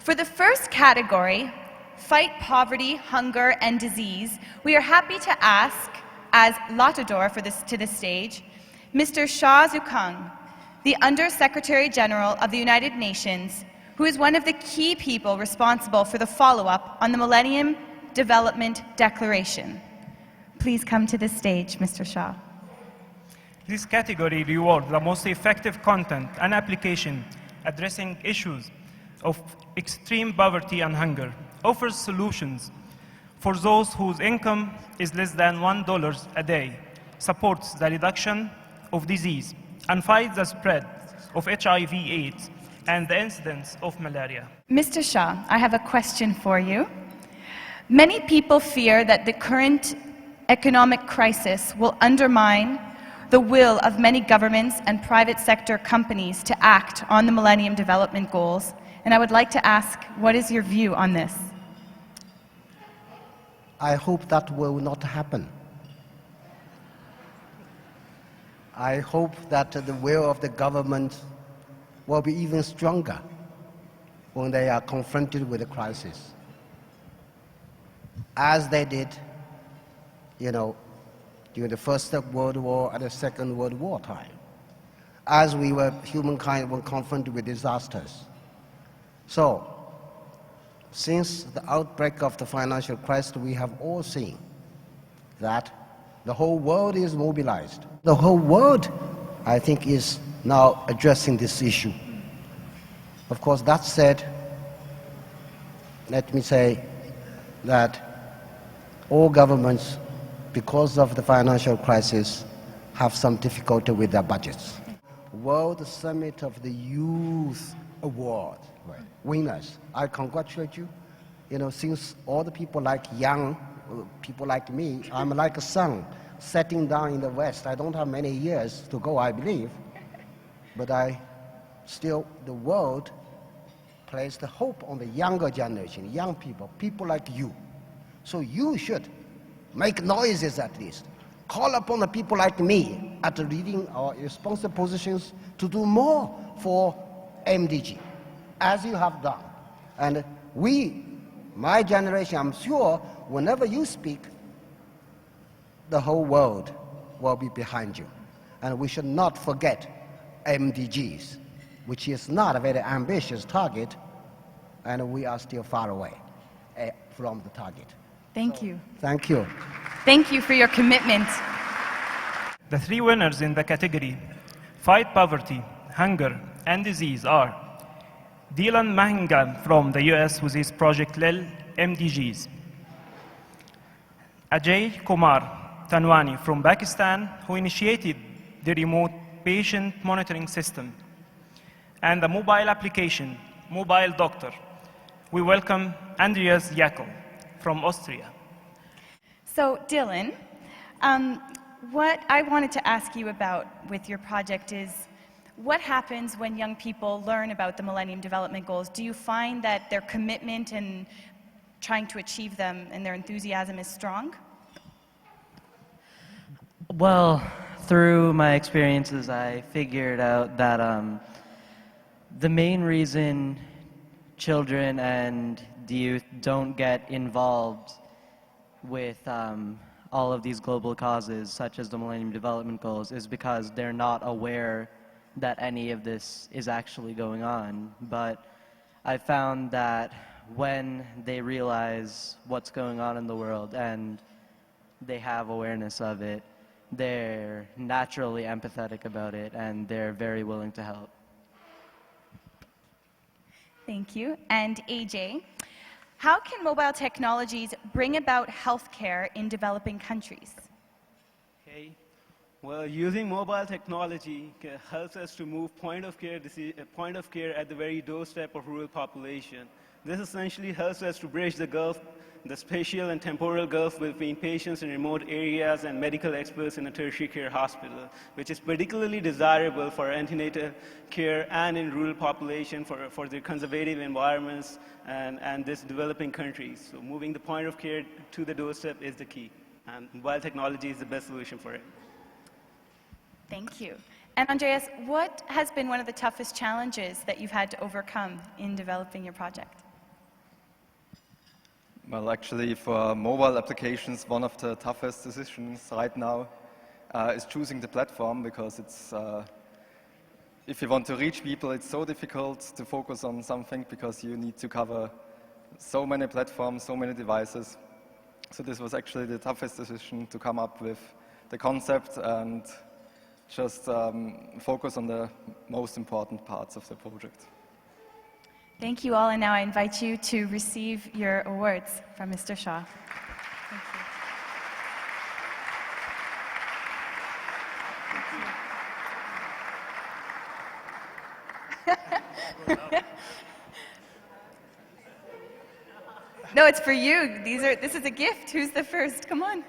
For the first category, Fight Poverty, Hunger, and Disease, we are happy to ask, as Latador to this stage, Mr. Shah Zukang, the Under-Secretary General of the United Nations, who is one of the key people responsible for the follow-up on the Millennium Development Declaration. Please come to the stage, Mr. Shah. This category rewards the most effective content and application addressing issues of extreme poverty and hunger, offers solutions for those whose income is less than $1 a day, supports the reduction of disease, and fights the spread of HIV/AIDS and the incidence of malaria. Mr. Shah, I have a question for you. Many people fear that the current economic crisis will undermine the will of many governments and private sector companies to act on the Millennium Development Goals, and I would like to ask, what is your view on this? I hope that will not happen. I hope that the will of the government will be even stronger when they are confronted with a crisis, as they did, during the First World War and the Second World War time, as humankind were confronted with disasters. So, since the outbreak of the financial crisis, we have all seen that the whole world is mobilized. The whole world, I think, is now addressing this issue. Of course, that said, let me say that all governments, because of the financial crisis, have some difficulty with their budgets. World Summit of the Youth Award winners, I congratulate you. Since all the people young people like me, I'm like a sun setting down in the West. I don't have many years to go, I believe, but the world placed the hope on the younger generation, young people, people like you. So you should make noises at least. Call upon the people like me at leading our responsible positions to do more for MDG, as you have done. And my generation, I'm sure, whenever you speak, the whole world will be behind you. And we should not forget MDGs, which is not a very ambitious target, and we are still far away from the target. Thank you. Thank you. Thank you for your commitment. The three winners in the category Fight Poverty, Hunger, and Disease are Dylan Mahingam from the US with his project LIL MDGs, Ajay Kumar Tanwani from Pakistan, who initiated the remote patient monitoring system, and the mobile application, Mobile Doctor. We welcome Andreas Jakel from Austria. So, Dylan, what I wanted to ask you about with your project is, what happens when young people learn about the Millennium Development Goals? Do you find that their commitment and trying to achieve them and their enthusiasm is strong? Well, through my experiences, I figured out that the main reason children and the youth don't get involved with all of these global causes, such as the Millennium Development Goals, is because they're not aware that any of this is actually going on. But I found that when they realize what's going on in the world and they have awareness of it, they're naturally empathetic about it and they're very willing to help. Thank you. And AJ, how can mobile technologies bring about healthcare in developing countries? Okay. Well, using mobile technology helps us to move point of care at the very doorstep of rural population. This essentially helps us to bridge the spatial and temporal gulf between patients in remote areas and medical experts in a tertiary care hospital, which is particularly desirable for antenatal care and in rural population for their conservative environments and this developing countries. So moving the point of care to the doorstep is the key, and mobile technology is the best solution for it. Thank you. And Andreas, what has been one of the toughest challenges that you've had to overcome in developing your project? Well, actually, for mobile applications, one of the toughest decisions right now is choosing the platform, because it's, if you want to reach people, it's so difficult to focus on something because you need to cover so many platforms, so many devices. So this was actually the toughest decision, to come up with the concept and just focus on the most important parts of the project. Thank you all, and now I invite you to receive your awards from Mr. Shaw. No, it's for you. This is a gift. Who's the first? Come on.